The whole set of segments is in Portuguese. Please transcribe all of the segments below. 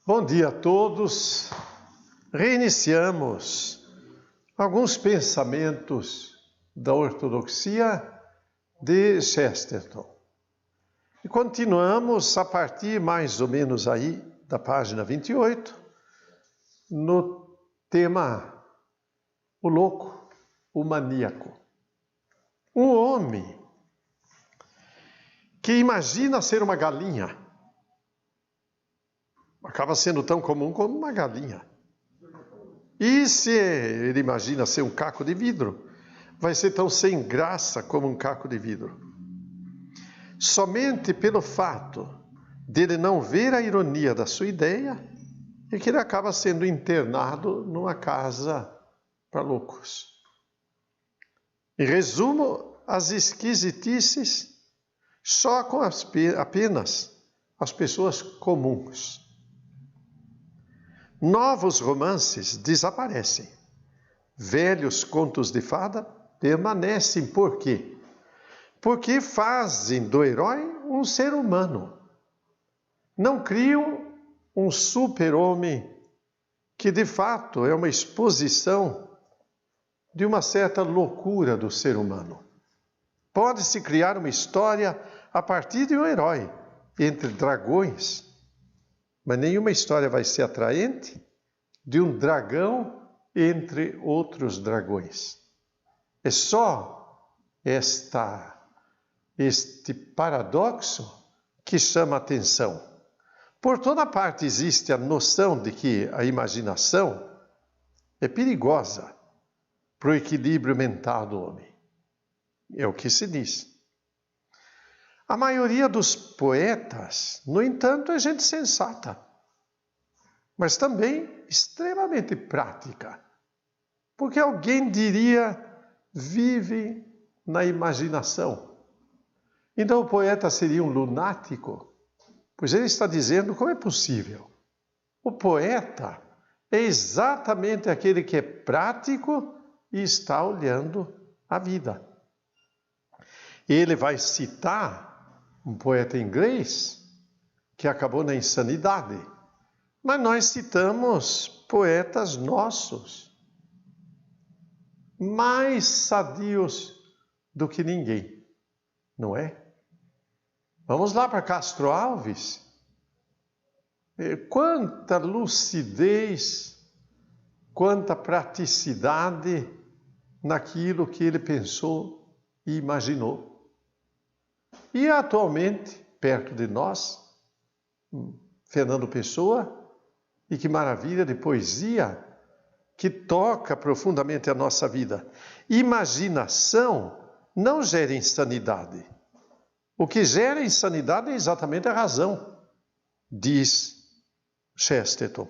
Bom dia a todos. Reiniciamos alguns pensamentos da ortodoxia de Chesterton. E continuamos a partir mais ou menos aí da página 28, no tema o louco, o maníaco. Um homem que imagina ser uma galinha acaba sendo tão comum como uma galinha. E se ele imagina ser um caco de vidro, vai ser tão sem graça como um caco de vidro. Somente pelo fato dele não ver a ironia da sua ideia, é que ele acaba sendo internado numa casa para loucos. Em resumo, as esquisitices só com apenas as pessoas comuns. Novos romances desaparecem. Velhos contos de fada permanecem. Por quê? Porque fazem do herói um ser humano. Não criam um super-homem que de fato é uma exposição de uma certa loucura do ser humano. Pode-se criar uma história a partir de um herói entre dragões, mas nenhuma história vai ser atraente de um dragão entre outros dragões. É só este paradoxo que chama a atenção. Por toda parte existe a noção de que a imaginação é perigosa para o equilíbrio mental do homem. É o que se diz. A maioria dos poetas, no entanto, é gente sensata, mas também extremamente prática. Porque alguém diria, vive na imaginação. Então o poeta seria um lunático, pois ele está dizendo como é possível. O poeta é exatamente aquele que é prático e está olhando a vida. Ele vai citar um poeta inglês que acabou na insanidade. Mas nós citamos poetas nossos, mais sadios do que ninguém, não é? Vamos lá para Castro Alves. Quanta lucidez, quanta praticidade naquilo que ele pensou e imaginou. E atualmente, perto de nós, Fernando Pessoa, e que maravilha de poesia que toca profundamente a nossa vida. Imaginação não gera insanidade. O que gera insanidade é exatamente a razão, diz Chesterton.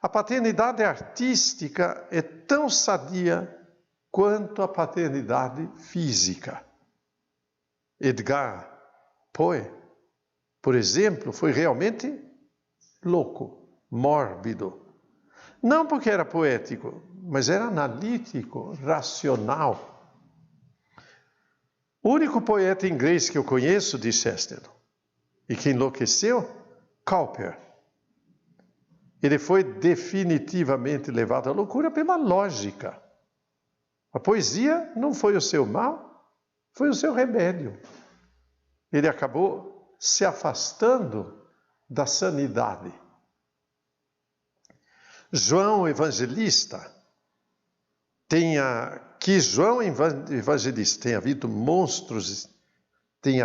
A paternidade artística é tão sadia quanto a paternidade física. Edgar Poe, por exemplo, foi realmente louco, mórbido. Não porque era poético, mas era analítico, racional. O único poeta inglês que eu conheço, diz Chesterton, e que enlouqueceu, Cowper. Ele foi definitivamente levado à loucura pela lógica. A poesia não foi o seu mal, foi o seu remédio. Ele acabou se afastando da sanidade. João Evangelista tenha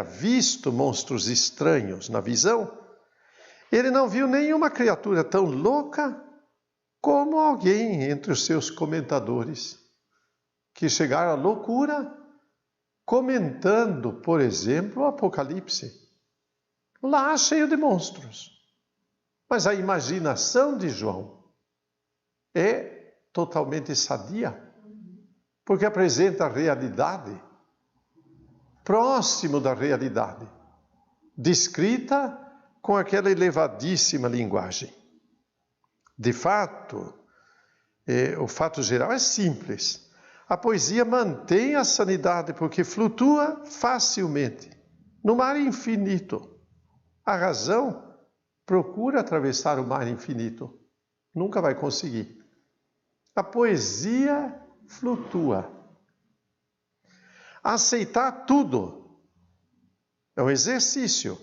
visto monstros estranhos na visão, ele não viu nenhuma criatura tão louca como alguém entre os seus comentadores que chegaram à loucura comentando, por exemplo, o Apocalipse, lá cheio de monstros. Mas a imaginação de João é totalmente sadia, porque apresenta a realidade, próximo da realidade, descrita com aquela elevadíssima linguagem. De fato, o fato geral é simples. A poesia mantém a sanidade porque flutua facilmente no mar infinito. A razão procura atravessar o mar infinito. Nunca vai conseguir. A poesia flutua. Aceitar tudo é um exercício.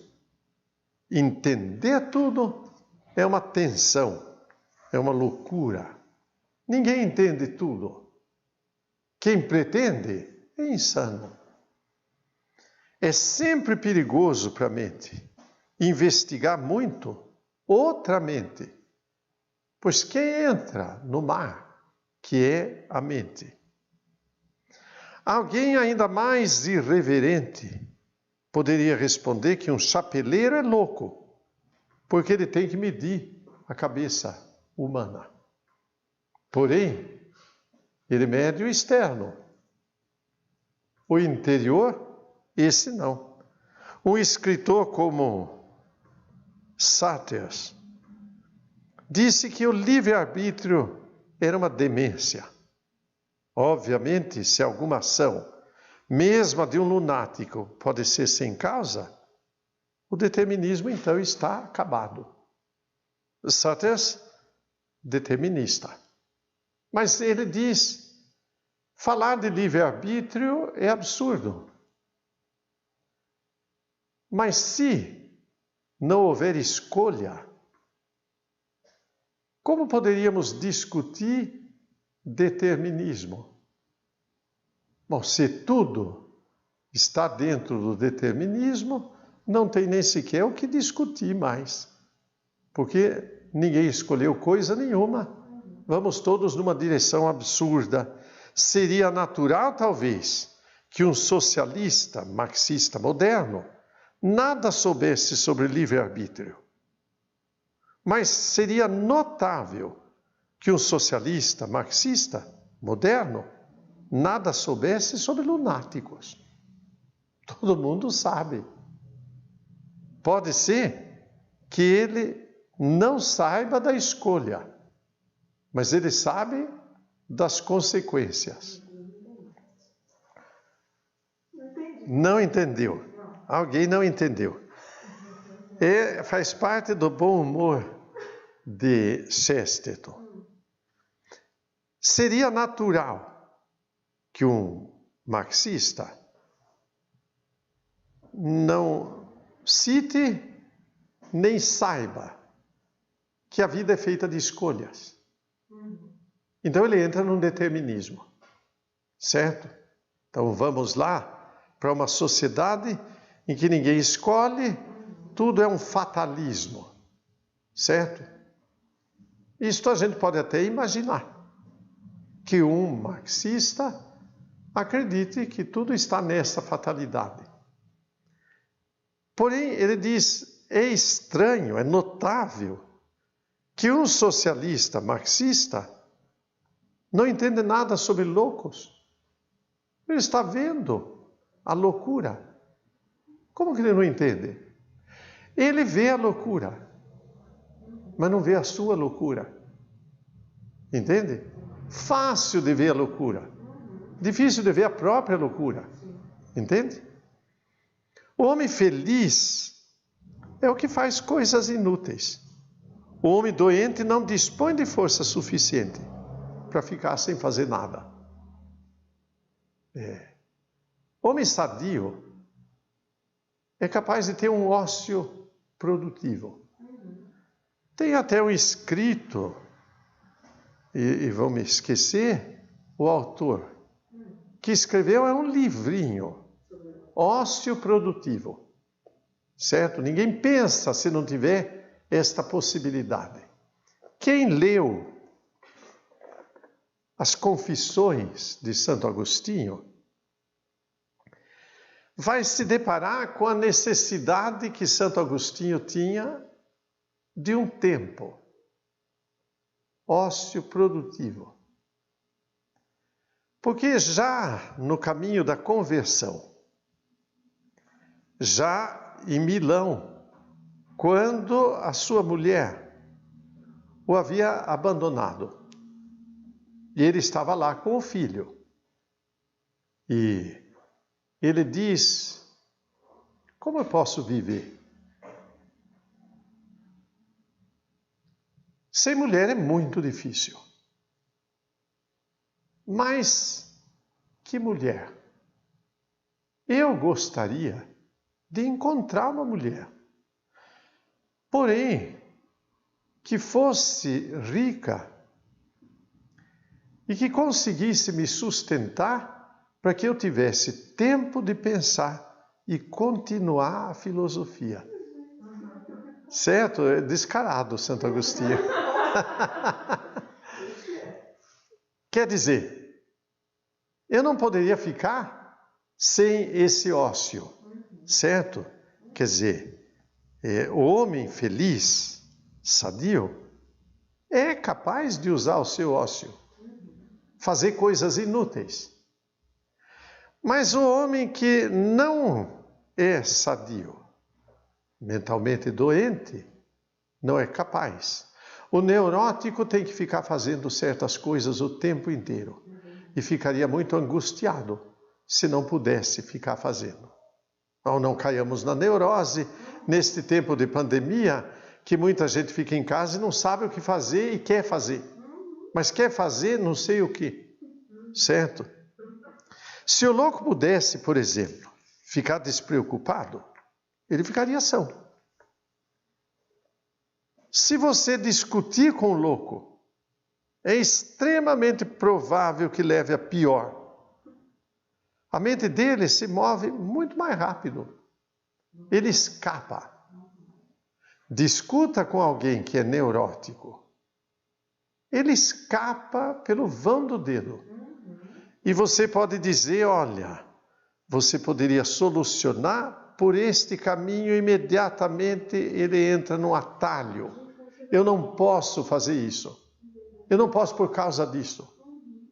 Entender tudo é uma tensão, é uma loucura. Ninguém entende tudo. Quem pretende é insano. É sempre perigoso para a mente investigar muito outra mente, pois quem entra no mar, que é a mente? Alguém ainda mais irreverente poderia responder que um chapeleiro é louco, porque ele tem que medir a cabeça humana. Porém, ele mede o externo. O interior, esse não. Um escritor como Sartre disse que o livre-arbítrio era uma demência. Obviamente, se alguma ação, mesmo a de um lunático, pode ser sem causa, o determinismo então está acabado. Sartre, determinista. Mas ele diz, falar de livre-arbítrio é absurdo. Mas se não houver escolha, como poderíamos discutir determinismo? Bom, se tudo está dentro do determinismo, não tem nem sequer o que discutir mais, porque ninguém escolheu coisa nenhuma. Vamos todos numa direção absurda. Seria natural, talvez, que um socialista marxista moderno nada soubesse sobre livre-arbítrio. Mas seria notável que um socialista marxista moderno nada soubesse sobre lunáticos. Todo mundo sabe. Pode ser que ele não saiba da escolha, mas ele sabe das consequências. Não entendeu. Alguém não entendeu. Faz parte do bom humor de Chesterton. Seria natural que um marxista não cite nem saiba que a vida é feita de escolhas. Então ele entra num determinismo, certo? Então vamos lá para uma sociedade em que ninguém escolhe, tudo é um fatalismo, certo? Isto a gente pode até imaginar, que um marxista acredite que tudo está nessa fatalidade. Porém, ele diz, é estranho, é notável, que um socialista marxista não entende nada sobre loucos. Ele está vendo a loucura. Como que ele não entende? Ele vê a loucura, mas não vê a sua loucura. Entende? Fácil de ver a loucura, difícil de ver a própria loucura. Entende? O homem feliz é o que faz coisas inúteis. O homem doente não dispõe de força suficiente para ficar sem fazer nada. Homem sadio é capaz de ter um ócio produtivo. Tem até um escrito, e vão me esquecer, o autor, que escreveu um livrinho, Ócio Produtivo. Certo? Ninguém pensa se não tiver esta possibilidade. Quem leu as Confissões de Santo Agostinho vai se deparar com a necessidade que Santo Agostinho tinha de um tempo. Ócio produtivo. Porque já no caminho da conversão, já em Milão, quando a sua mulher o havia abandonado, e ele estava lá com o filho, e ele diz, como eu posso viver? Ser mulher é muito difícil. Mas que mulher? Eu gostaria de encontrar uma mulher, porém, que fosse rica e que conseguisse me sustentar para que eu tivesse tempo de pensar e continuar a filosofia. Certo? É descarado, Santo Agostinho. Quer dizer, eu não poderia ficar sem esse ócio, certo? Quer dizer, o homem feliz, sadio, é capaz de usar o seu ócio, fazer coisas inúteis. Mas o homem que não é sadio, mentalmente doente, não é capaz. O neurótico tem que ficar fazendo certas coisas o tempo inteiro e ficaria muito angustiado se não pudesse ficar fazendo. Então, não caiamos na neurose neste tempo de pandemia, que muita gente fica em casa e não sabe o que fazer e quer fazer. Mas quer fazer não sei o que, certo? Se o louco pudesse, por exemplo, ficar despreocupado, ele ficaria são. Se você discutir com o louco, é extremamente provável que leve a pior. A mente dele se move muito mais rápido. Ele escapa. Discuta com alguém que é neurótico. Ele escapa pelo vão do dedo. E você pode dizer, olha, você poderia solucionar por este caminho, imediatamente ele entra num atalho. Eu não posso fazer isso. Eu não posso por causa disso.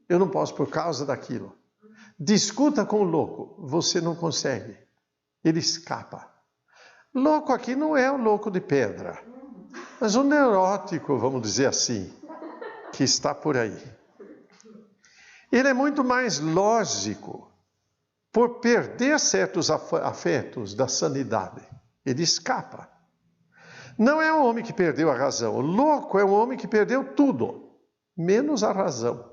Eu não posso por causa daquilo. Discuta com o louco, você não consegue. Ele escapa. Louco aqui não é o louco de pedra, mas o neurótico, vamos dizer assim, que está por aí. Ele é muito mais lógico por perder certos afetos da sanidade. Ele escapa. Não é um homem que perdeu a razão. O louco é um homem que perdeu tudo, menos a razão.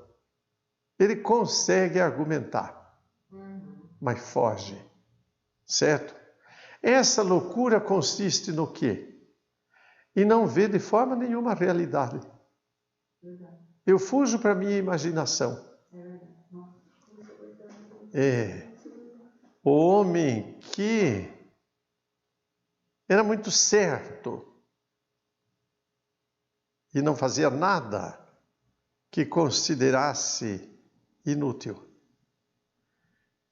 Ele consegue argumentar, mas foge, certo? Essa loucura consiste no quê? E não vê de forma nenhuma a realidade. Eu fujo para a minha imaginação. O homem que era muito certo e não fazia nada que considerasse inútil.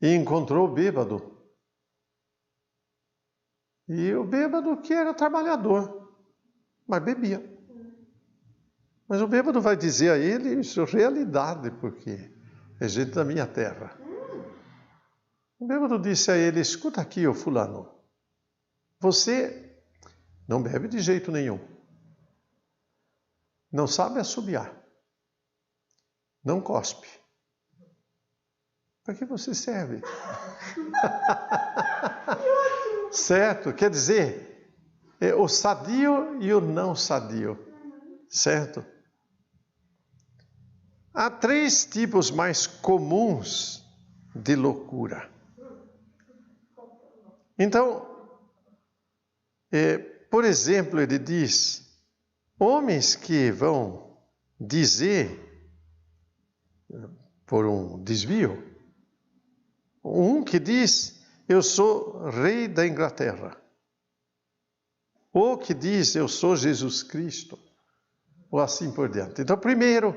E encontrou o bêbado. E o bêbado que era trabalhador, mas bebia. Mas o bêbado vai dizer a ele isso é realidade, porque é gente da minha terra. O bêbado disse a ele, escuta aqui, ô fulano, você não bebe de jeito nenhum. Não sabe assobiar. Não cospe. Para que você serve? Certo? Quer dizer, o sadio e o não sadio. Certo? Há 3 tipos mais comuns de loucura. Então, por exemplo, ele diz, homens que vão dizer, por um desvio, um que diz, eu sou rei da Inglaterra. Ou que diz, eu sou Jesus Cristo. Ou assim por diante. Então, primeiro,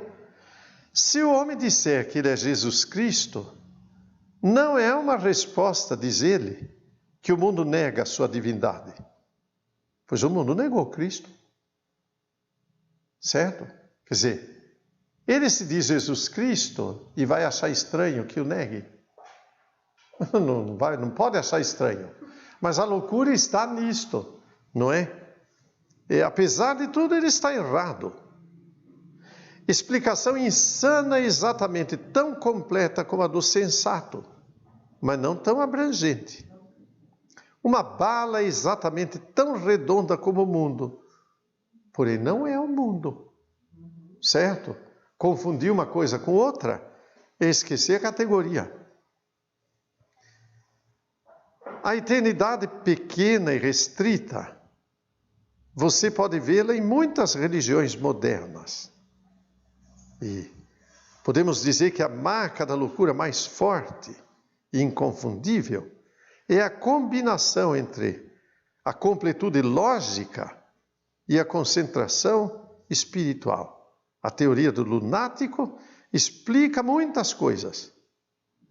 se o homem disser que ele é Jesus Cristo, não é uma resposta, diz ele, que o mundo nega a sua divindade. Pois o mundo negou Cristo. Certo? Quer dizer, ele se diz Jesus Cristo e vai achar estranho que o negue. Não pode achar estranho. Mas a loucura está nisto, não é? E apesar de tudo, ele está errado. Explicação insana exatamente tão completa como a do sensato, mas não tão abrangente. Uma bala exatamente tão redonda como o mundo, porém não é o mundo. certo? Confundir uma coisa com outra é esquecer a categoria. A eternidade pequena e restrita, você pode vê-la em muitas religiões modernas. E podemos dizer que a marca da loucura mais forte e inconfundível é a combinação entre a completude lógica e a concentração espiritual. A teoria do lunático explica muitas coisas,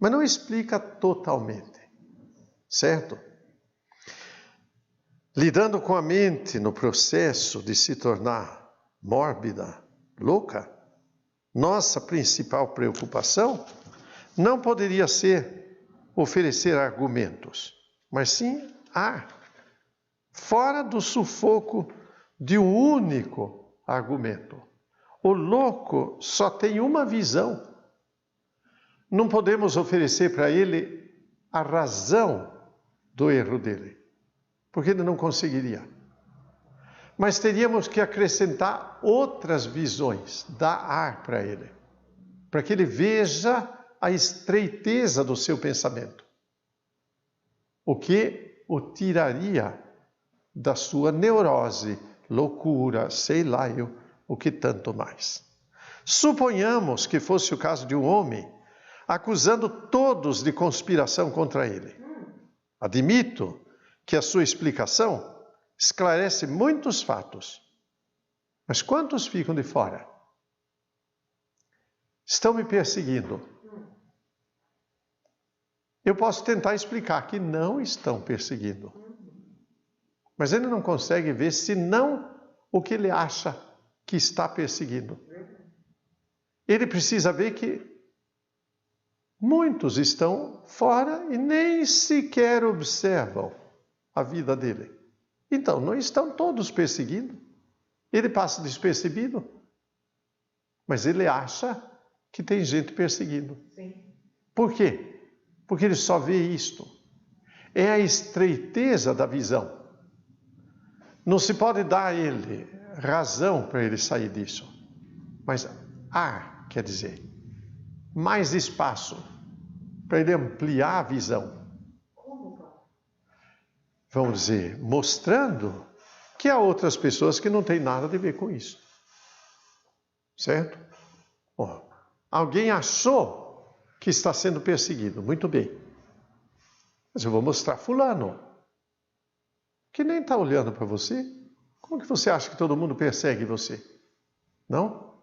mas não explica totalmente, certo? Lidando com a mente no processo de se tornar mórbida, louca, nossa principal preocupação não poderia ser oferecer argumentos, mas sim ar, fora do sufoco de um único argumento. O louco só tem uma visão. Não podemos oferecer para ele a razão do erro dele, porque ele não conseguiria. Mas teríamos que acrescentar outras visões, dar ar para ele, para que ele veja a estreiteza do seu pensamento, o que o tiraria da sua neurose, loucura, sei lá eu, o que tanto mais. Suponhamos que fosse o caso de um homem acusando todos de conspiração contra ele. Admito que a sua explicação esclarece muitos fatos, mas quantos ficam de fora? Estão me perseguindo. Eu posso tentar explicar que não estão perseguindo, mas ele não consegue ver senão o que ele acha que está perseguindo. Ele precisa ver que muitos estão fora e nem sequer observam a vida dele. Então, não estão todos perseguindo. Ele passa despercebido, mas ele acha que tem gente perseguindo. Sim. Por quê? Porque ele só vê isto. É a estreiteza da visão. Não se pode dar a ele razão para ele sair disso. Mas ar, quer dizer, mais espaço para ele ampliar a visão. Vamos dizer, mostrando que há outras pessoas que não têm nada a ver com isso. Certo? Alguém achou que está sendo perseguido. Muito bem. Mas eu vou mostrar fulano, que nem está olhando para você. Como que você acha que todo mundo persegue você? Não?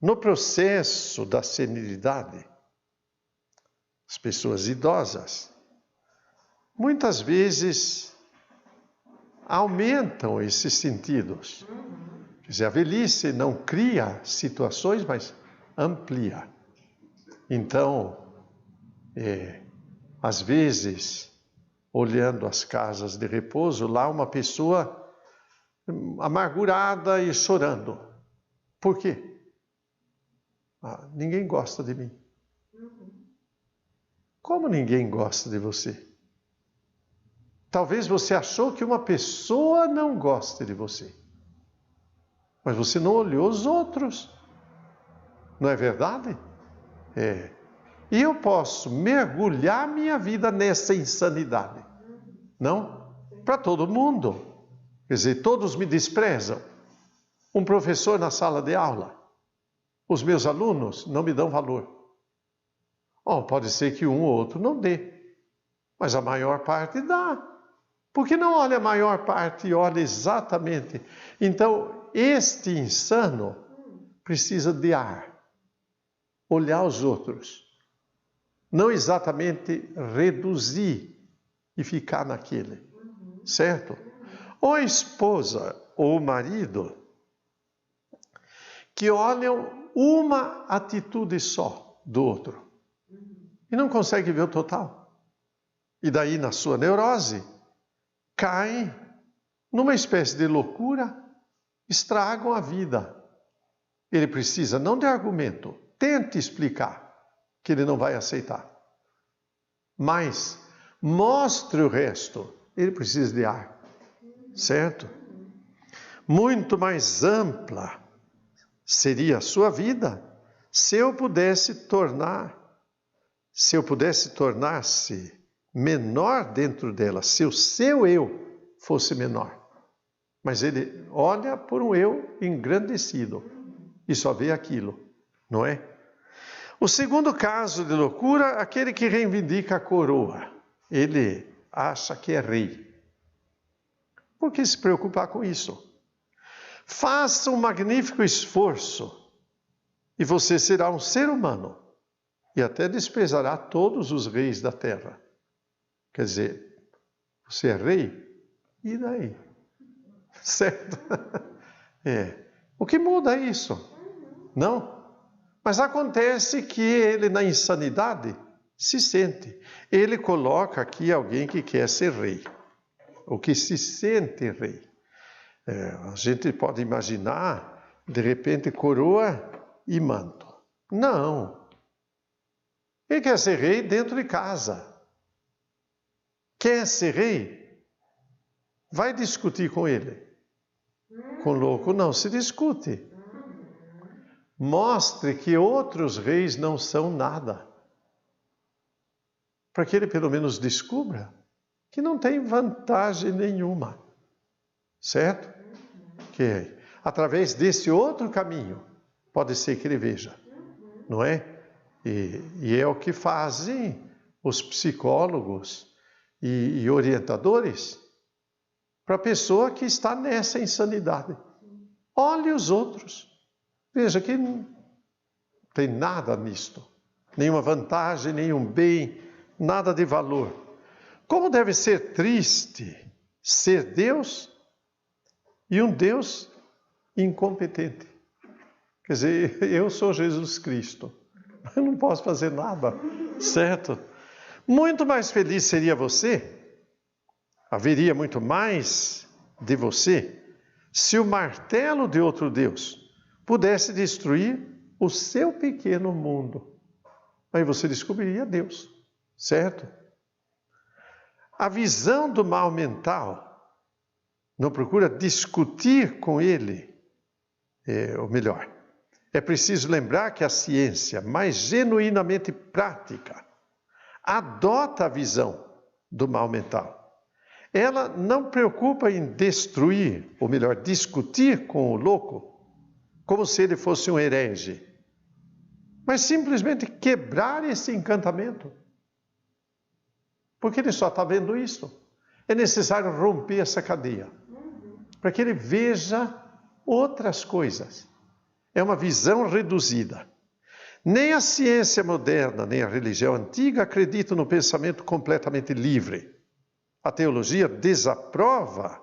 No processo da senilidade, as pessoas idosas, muitas vezes aumentam esses sentidos. Quer dizer, a velhice não cria situações, mas amplia. Então, às vezes, olhando as casas de repouso, lá uma pessoa amargurada e chorando. Por quê? Ninguém gosta de mim. Como ninguém gosta de você? Talvez você achou que uma pessoa não goste de você. Mas você não olhou os outros. Não é verdade? E eu posso mergulhar minha vida nessa insanidade. Não? Para todo mundo. Quer dizer, todos me desprezam. Um professor na sala de aula. Os meus alunos não me dão valor. Pode ser que um ou outro não dê. Mas a maior parte dá. Por que não olha a maior parte e olha exatamente? Então, este insano precisa de ar. Olhar os outros. Não exatamente reduzir e ficar naquele. Certo? Ou a esposa ou o marido que olham uma atitude só do outro e não conseguem ver o total. E daí, na sua neurose, caem numa espécie de loucura, estragam a vida. Ele precisa não de argumento, tente explicar, que ele não vai aceitar. Mas mostre o resto, ele precisa de ar, certo? Muito mais ampla seria a sua vida se eu pudesse tornar-se menor dentro dela, se o seu eu fosse menor. Mas ele olha por um eu engrandecido e só vê aquilo, não é? O segundo caso de loucura, aquele que reivindica a coroa. Ele acha que é rei. Por que se preocupar com isso? Faça um magnífico esforço e você será um ser humano e até desprezará todos os reis da terra. Quer dizer, você é rei? E daí? Certo? O que muda isso? Não? Mas acontece que ele, na insanidade, se sente. Ele coloca aqui alguém que quer ser rei, ou que se sente rei. A gente pode imaginar, de repente, coroa e manto. Não. Ele quer ser rei dentro de casa. Quer ser rei? Vai discutir com ele. Com louco não se discute. Mostre que outros reis não são nada. Para que ele pelo menos descubra que não tem vantagem nenhuma. Certo? Que através desse outro caminho pode ser que ele veja. Não é? E é o que fazem os psicólogos e orientadores para a pessoa que está nessa insanidade. Olhe os outros. Veja que não tem nada nisto. Nenhuma vantagem, nenhum bem, nada de valor. Como deve ser triste ser Deus e um Deus incompetente. Quer dizer, eu sou Jesus Cristo. Eu não posso fazer nada, certo? Muito mais feliz seria você, haveria muito mais de você, se o martelo de outro Deus pudesse destruir o seu pequeno mundo. Aí você descobriria Deus, certo? A visão do mal mental não procura discutir com ele, ou melhor, é preciso lembrar que a ciência mais genuinamente prática adota a visão do mal mental. Ela não preocupa em destruir, ou melhor, discutir com o louco, como se ele fosse um herege, mas simplesmente quebrar esse encantamento. Porque ele só está vendo isso. É necessário romper essa cadeia, para que ele veja outras coisas. É uma visão reduzida. Nem a ciência moderna, nem a religião antiga acreditam no pensamento completamente livre. A teologia desaprova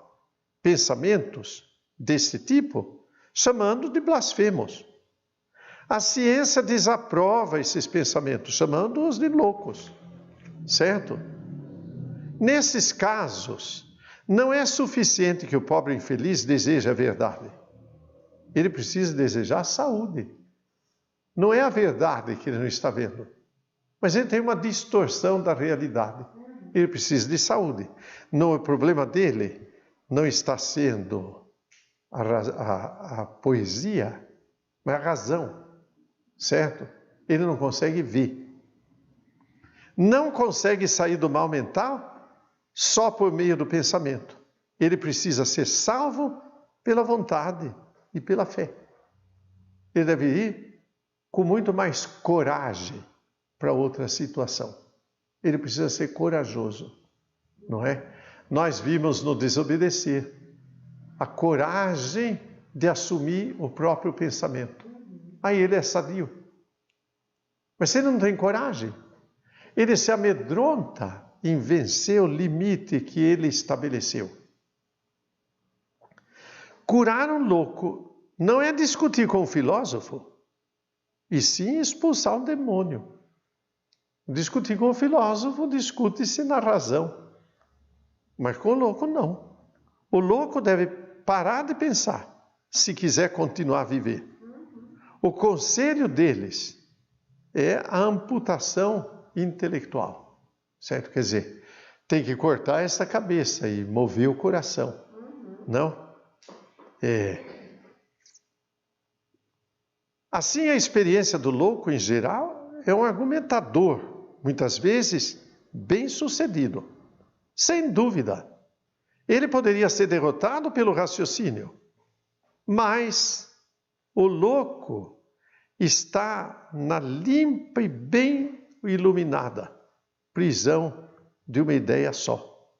pensamentos desse tipo, chamando de blasfemos. A ciência desaprova esses pensamentos, chamando-os de loucos, certo? Nesses casos, não é suficiente que o pobre infeliz deseje a verdade. Ele precisa desejar a saúde. Não é a verdade que ele não está vendo, mas ele tem uma distorção da realidade. Ele precisa de saúde. Não, o problema dele não está sendo a poesia, mas a razão, certo? Ele não consegue ver. Não consegue sair do mal mental só por meio do pensamento. Ele precisa ser salvo pela vontade e pela fé. Ele deve ir com muito mais coragem para outra situação. Ele precisa ser corajoso, não é? Nós vimos no desobedecer a coragem de assumir o próprio pensamento. Aí ele é sadio. Mas se ele não tem coragem, ele se amedronta em vencer o limite que ele estabeleceu. Curar um louco não é discutir com o filósofo, e sim expulsar um demônio. Discutir com o filósofo, discute-se na razão. Mas com o louco, não. O louco deve parar de pensar, se quiser continuar a viver. O conselho deles é a amputação intelectual. Certo? Quer dizer, tem que cortar essa cabeça e mover o coração. Não? Assim, a experiência do louco, em geral, é um argumentador, muitas vezes bem-sucedido. Sem dúvida, ele poderia ser derrotado pelo raciocínio, mas o louco está na limpa e bem iluminada prisão de uma ideia só,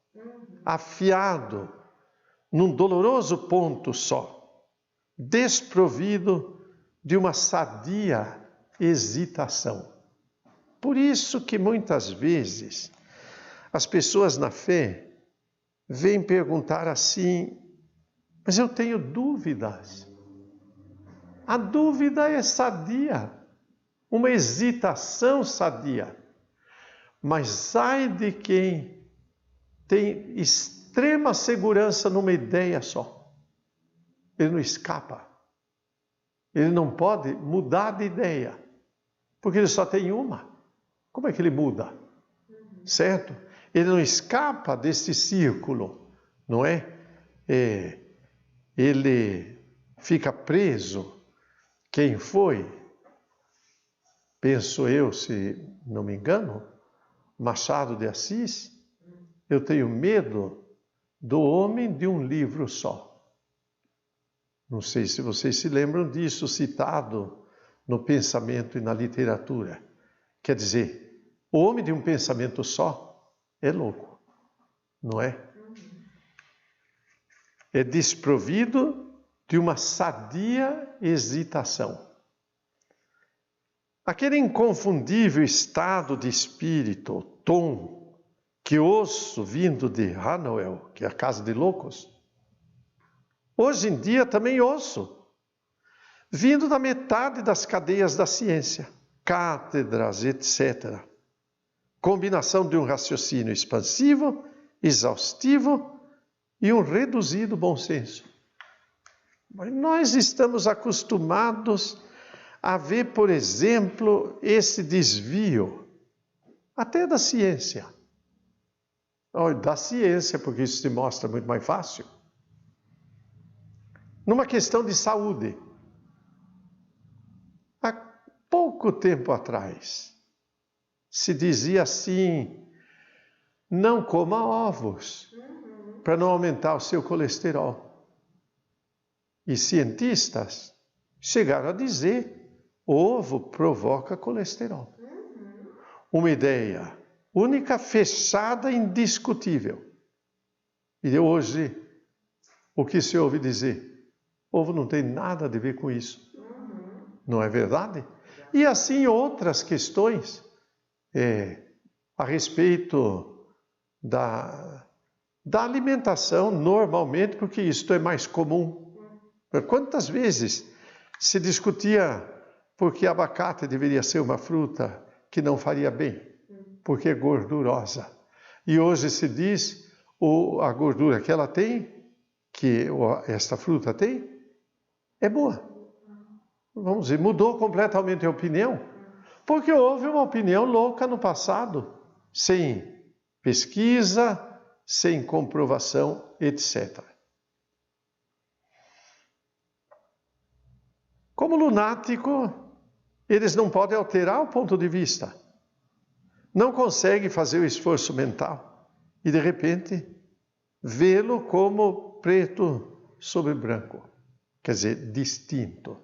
afiado num doloroso ponto só, desprovido de uma sadia hesitação. Por isso que muitas vezes as pessoas na fé vêm perguntar assim: mas eu tenho dúvidas. A dúvida é sadia, uma hesitação sadia. Mas ai de quem tem extrema segurança numa ideia só. Ele não escapa. Ele não pode mudar de ideia, porque ele só tem uma. Como é que ele muda? Certo? Ele não escapa desse círculo, não é? Ele fica preso. Quem foi? Penso eu, se não me engano, Machado de Assis. Eu tenho medo do homem de um livro só. Não sei se vocês se lembram disso, citado no pensamento e na literatura. Quer dizer, o homem de um pensamento só é louco, não é? É desprovido de uma sadia hesitação. Aquele inconfundível estado de espírito, tom, que ouço vindo de Hanoel, que é a casa de loucos, hoje em dia também ouço, vindo da metade das cadeias da ciência, cátedras, etc. Combinação de um raciocínio expansivo, exaustivo e um reduzido bom senso. Mas nós estamos acostumados a ver, por exemplo, esse desvio, até da ciência. Da ciência, porque isso se mostra muito mais fácil. Numa questão de saúde. Há pouco tempo atrás, se dizia assim: não coma ovos, para não aumentar o seu colesterol. E cientistas chegaram a dizer: ovo provoca colesterol. Uma ideia única, fechada, indiscutível. E hoje, o que se ouve dizer? Ovo não tem nada a ver com isso. Não é verdade? E assim outras questões a respeito da alimentação, normalmente, porque isto é mais comum. Quantas vezes se discutia porque abacate deveria ser uma fruta que não faria bem, porque é gordurosa. E hoje se diz a gordura que ela tem, que esta fruta tem, é boa. Vamos dizer, mudou completamente a opinião, porque houve uma opinião louca no passado, sem pesquisa, sem comprovação, etc. Como lunático, eles não podem alterar o ponto de vista. Não conseguem fazer o esforço mental e, de repente, vê-lo como preto sobre branco. Quer dizer, distinto.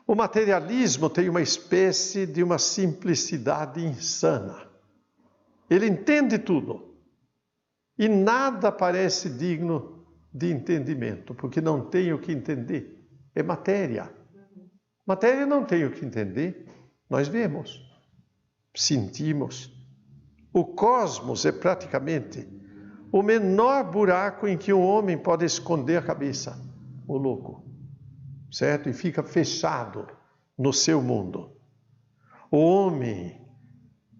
O materialismo tem uma espécie de uma simplicidade insana. Ele entende tudo. E nada parece digno de entendimento, porque não tem o que entender. É matéria. Matéria não tem o que entender. Nós vemos, sentimos. O cosmos é praticamente o menor buraco em que um homem pode esconder a cabeça, o louco, certo? E fica fechado no seu mundo. O homem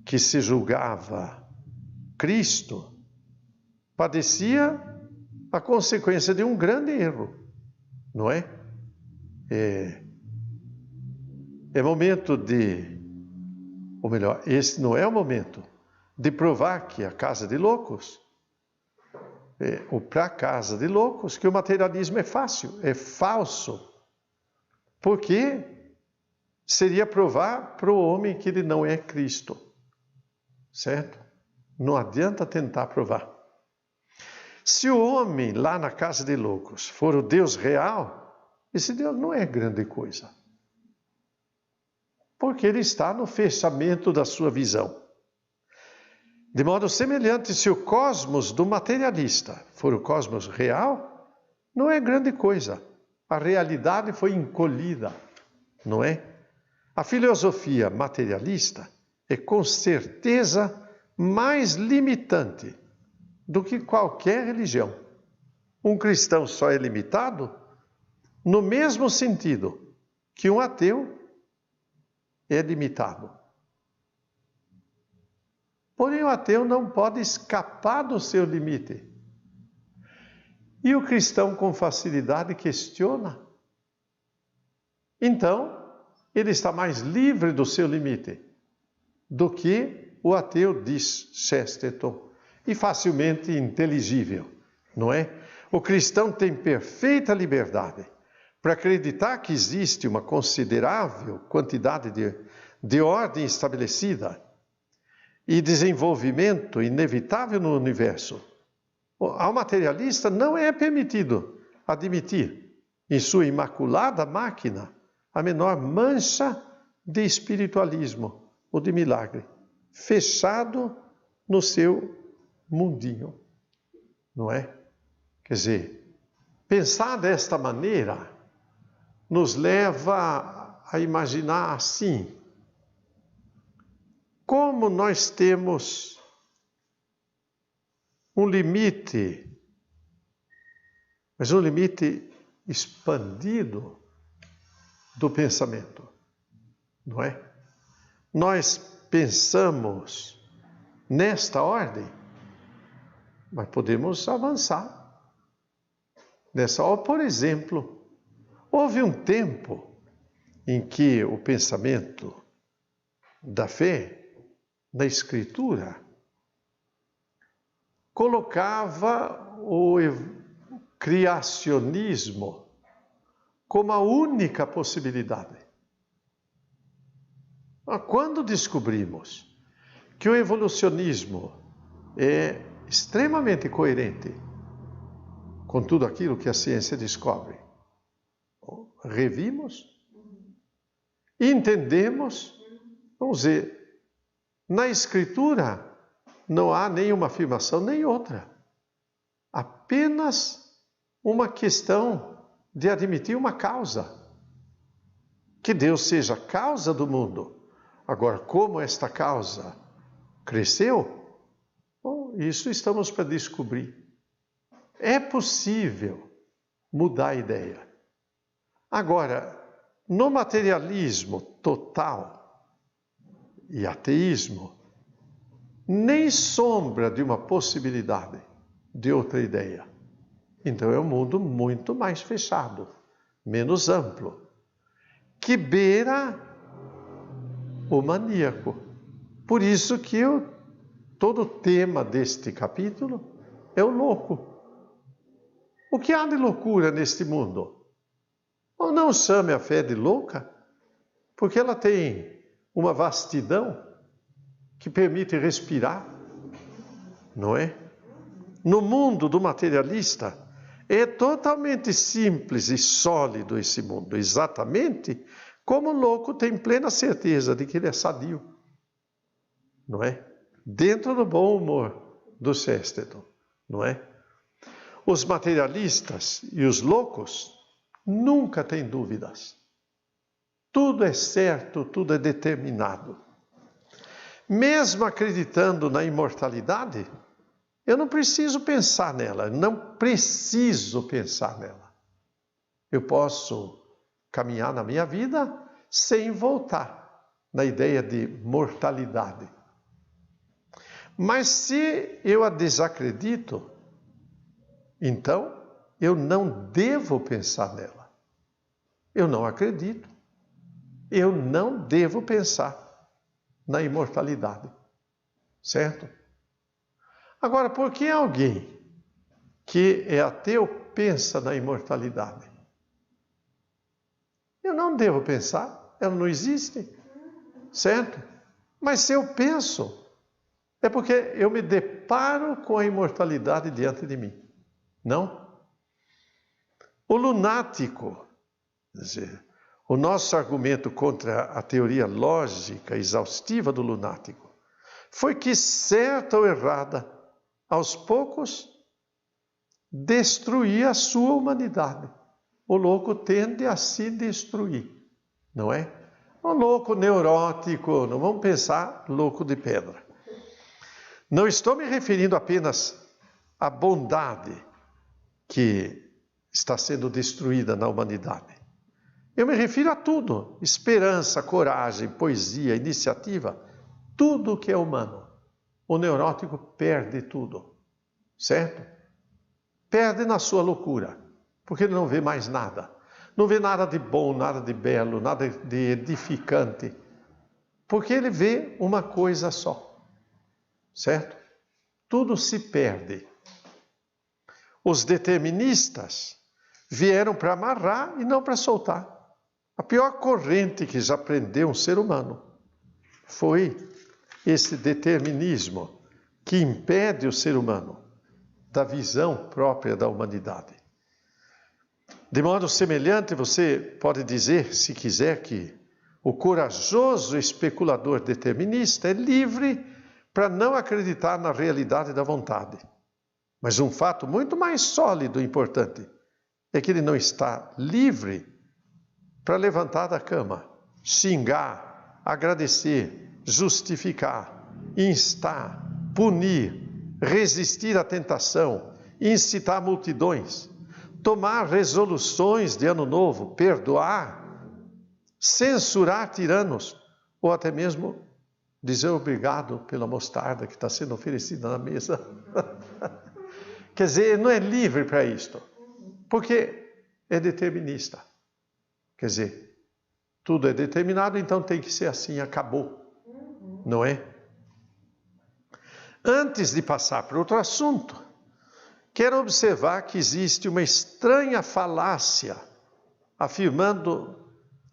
que se julgava Cristo padecia a consequência de um grande erro, não é? É momento ou melhor, esse não é o momento de provar que a casa de loucos, ou para a casa de loucos, que o materialismo é fácil, é falso. Porque seria provar para o homem que ele não é Cristo. Certo? Não adianta tentar provar. Se o homem lá na casa de loucos for o Deus real, esse Deus não é grande coisa. Porque ele está no fechamento da sua visão. De modo semelhante, se o cosmos do materialista for o cosmos real, não é grande coisa. A realidade foi encolhida, não é? A filosofia materialista é com certeza mais limitante do que qualquer religião. Um cristão só é limitado no mesmo sentido que um ateu é limitado. Porém, o ateu não pode escapar do seu limite. E o cristão com facilidade questiona. Então, ele está mais livre do seu limite do que o ateu, diz Chesterton, e facilmente inteligível, não é? O cristão tem perfeita liberdade para acreditar que existe uma considerável quantidade de ordem estabelecida e desenvolvimento inevitável no universo. Ao materialista não é permitido admitir em sua imaculada máquina a menor mancha de espiritualismo ou de milagre, fechado no seu mundinho, não é? Quer dizer, pensar desta maneira nos leva a imaginar assim: como nós temos um limite, mas um limite expandido do pensamento, não é? Nós pensamos nesta ordem, mas podemos avançar nessa ordem. Por exemplo, houve um tempo em que o pensamento da fé na Escritura colocava o criacionismo como a única possibilidade. Quando descobrimos que o evolucionismo é extremamente coerente com tudo aquilo que a ciência descobre, revimos, entendemos, vamos dizer, na Escritura não há nenhuma afirmação nem outra, apenas uma questão de admitir uma causa, que Deus seja a causa do mundo. Agora, como esta causa cresceu, bom, isso estamos para descobrir. É possível mudar a ideia. Agora, no materialismo total e ateísmo, nem sombra de uma possibilidade de outra ideia. Então é um mundo muito mais fechado, menos amplo, que beira o maníaco. Por isso que todo o tema deste capítulo é o louco. O que há de loucura neste mundo? Ou não chame a fé de louca, porque ela tem uma vastidão que permite respirar, não é? No mundo do materialista, é totalmente simples e sólido esse mundo, exatamente como o louco tem plena certeza de que ele é sadio, não é? Dentro do bom humor do Chesterton, não é? Os materialistas e os loucos nunca têm dúvidas. Tudo é certo, tudo é determinado. Mesmo acreditando na imortalidade, eu não preciso pensar nela, Eu posso caminhar na minha vida sem voltar na ideia de mortalidade. Mas se eu a desacredito, então eu não devo pensar nela. Eu não acredito. Eu não devo pensar na imortalidade. Certo? Agora, por que alguém que é ateu pensa na imortalidade? Eu não devo pensar, ela não existe, certo? Mas se eu penso, é porque eu me deparo com a imortalidade diante de mim, não? O lunático, quer dizer, o nosso argumento contra a teoria lógica exaustiva do lunático foi que, certa ou errada, aos poucos, destruía a sua humanidade. O louco tende a se destruir, não é? O louco neurótico, não vamos pensar louco de pedra. Não estou me referindo apenas à bondade que está sendo destruída na humanidade. Eu me refiro a tudo: esperança, coragem, poesia, iniciativa, tudo que é humano. O neurótico perde tudo, certo? Perde na sua loucura, porque ele não vê mais nada. Não vê nada de bom, nada de belo, nada de edificante, porque ele vê uma coisa só, certo? Tudo se perde. Os deterministas vieram para amarrar e não para soltar. A pior corrente que já prendeu um ser humano foi esse determinismo que impede o ser humano da visão própria da humanidade. De modo semelhante, você pode dizer, se quiser, que o corajoso especulador determinista é livre para não acreditar na realidade da vontade. Mas um fato muito mais sólido e importante é que ele não está livre para levantar da cama, xingar, agradecer, justificar, instar, punir, resistir à tentação, incitar multidões, tomar resoluções de ano novo, perdoar, censurar tiranos, ou até mesmo dizer obrigado pela mostarda que está sendo oferecida na mesa. Quer dizer, ele não é livre para isto, porque é determinista. Quer dizer, tudo é determinado, então tem que ser assim, acabou. Não é? Antes de passar para outro assunto, quero observar que existe uma estranha falácia afirmando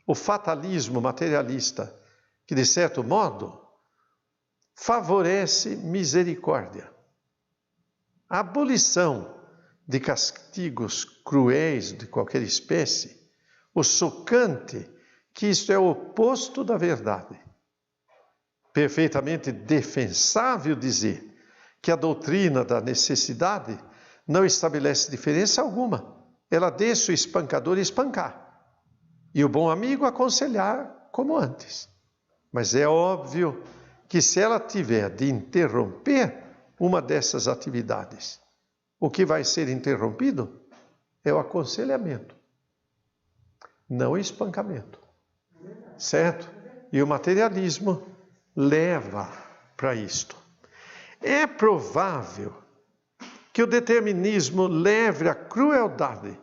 o fatalismo materialista, que de certo modo favorece misericórdia. A abolição de castigos cruéis de qualquer espécie, o chocante que isto é o oposto da verdade. Perfeitamente defensável dizer que a doutrina da necessidade não estabelece diferença alguma. Ela deixa o espancador espancar e o bom amigo aconselhar como antes. Mas é óbvio que se ela tiver de interromper uma dessas atividades, o que vai ser interrompido é o aconselhamento, não o espancamento, certo? E o materialismo leva para isto. É provável que o determinismo leve à crueldade,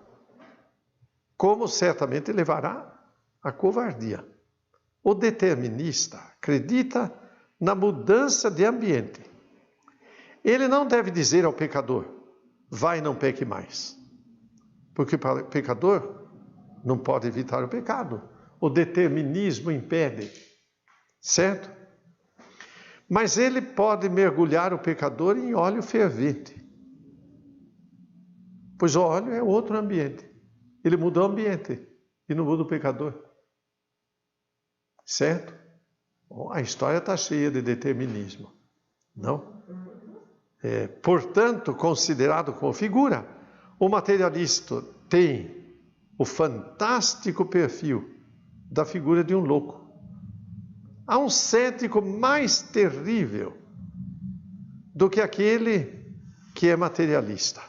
como certamente levará à covardia. O determinista acredita na mudança de ambiente. Ele não deve dizer ao pecador, vai, não peque mais. Porque o pecador não pode evitar o pecado. O determinismo impede, certo? Mas ele pode mergulhar o pecador em óleo fervente. Pois o óleo é outro ambiente. Ele muda o ambiente e não muda o pecador. Certo? Bom, a história está cheia de determinismo, não? Portanto, considerado como figura, o materialista tem o fantástico perfil da figura de um louco. Há um cético mais terrível do que aquele que é materialista.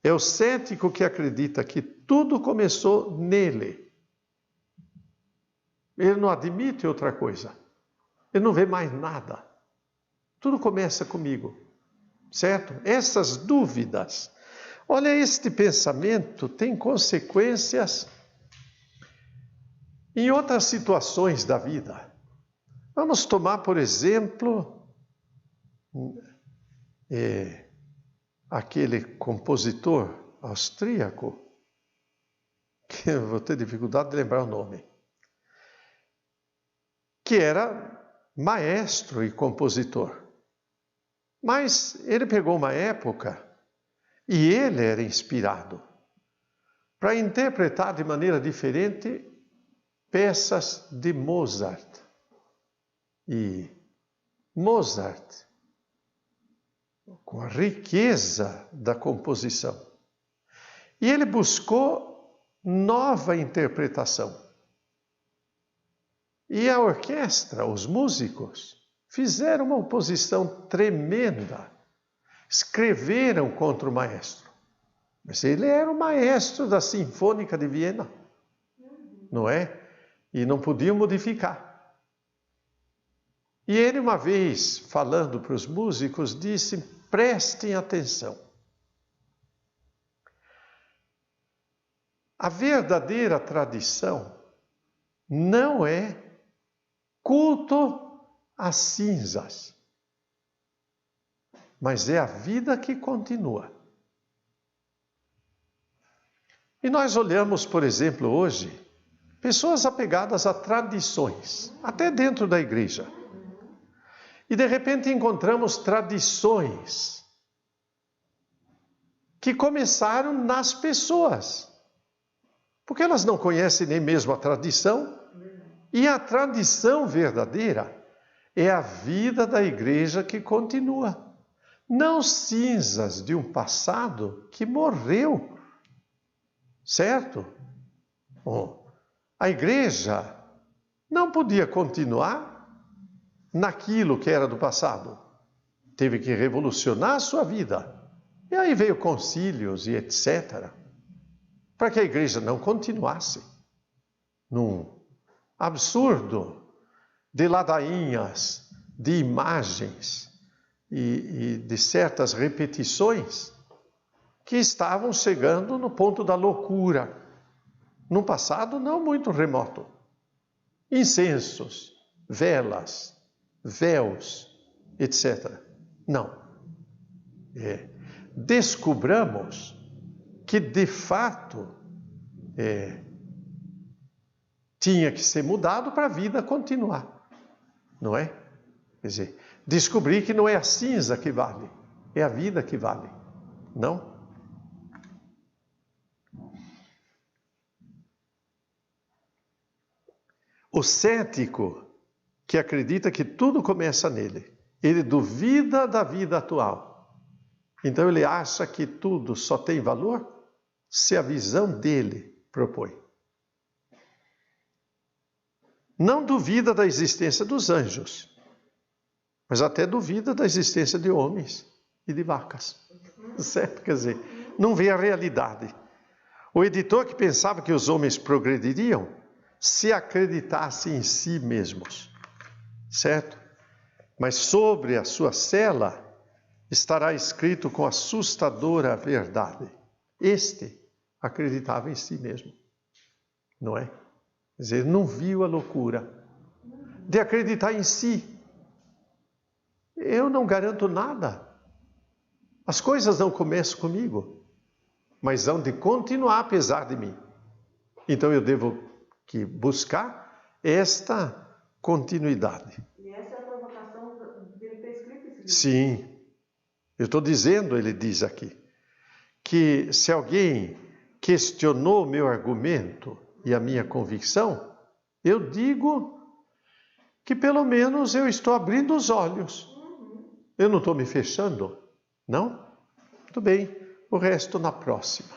É o cético que acredita que tudo começou nele. Ele não admite outra coisa. Ele não vê mais nada. Tudo começa comigo. Certo? Essas dúvidas. Olha, este pensamento tem consequências em outras situações da vida. Vamos tomar, por exemplo, aquele compositor austríaco, que eu vou ter dificuldade de lembrar o nome, que era maestro e compositor. Mas ele pegou uma época e ele era inspirado para interpretar de maneira diferente peças de Mozart. E Mozart, com a riqueza da composição, e ele buscou nova interpretação. E a orquestra, os músicos, fizeram uma oposição tremenda. Escreveram contra o maestro. Mas ele era o maestro da Sinfônica de Viena, não é? E não podiam modificar. E ele, uma vez, falando para os músicos, disse: prestem atenção. A verdadeira tradição não é culto às cinzas, mas é a vida que continua. E nós olhamos, por exemplo, hoje, pessoas apegadas a tradições, até dentro da igreja. E de repente encontramos tradições que começaram nas pessoas, porque elas não conhecem nem mesmo a tradição, e a tradição verdadeira é a vida da igreja que continua, não cinzas de um passado que morreu, certo? Bom, a igreja não podia continuar naquilo que era do passado. Teve que revolucionar a sua vida. E aí veio concílios e etc. Para que a igreja não continuasse num absurdo de ladainhas, de imagens e de certas repetições que estavam chegando no ponto da loucura, num passado não muito remoto. Incensos, velas, véus, etc. Não. Descobramos que, de fato, tinha que ser mudado para a vida continuar. Não é? Quer dizer, descobri que não é a cinza que vale, é a vida que vale. Não? O cético que acredita que tudo começa nele, ele duvida da vida atual. Então ele acha que tudo só tem valor se a visão dele propõe. Não duvida da existência dos anjos, mas até duvida da existência de homens e de vacas. Certo? Quer dizer, não vê a realidade. O editor que pensava que os homens progrediriam se acreditasse em si mesmos. Certo? Mas sobre a sua cela estará escrito com assustadora verdade: este acreditava em si mesmo. Não é? Quer dizer, não viu a loucura de acreditar em si. Eu não garanto nada. As coisas não começam comigo, mas hão de continuar apesar de mim. Então eu devo que buscar esta continuidade. E essa é a provocação dele ter escrito esse livro. Sim. Eu estou dizendo, ele diz aqui, que se alguém questionou meu argumento e a minha convicção, eu digo que pelo menos eu estou abrindo os olhos. Eu não estou me fechando, não? Muito bem, o resto na próxima.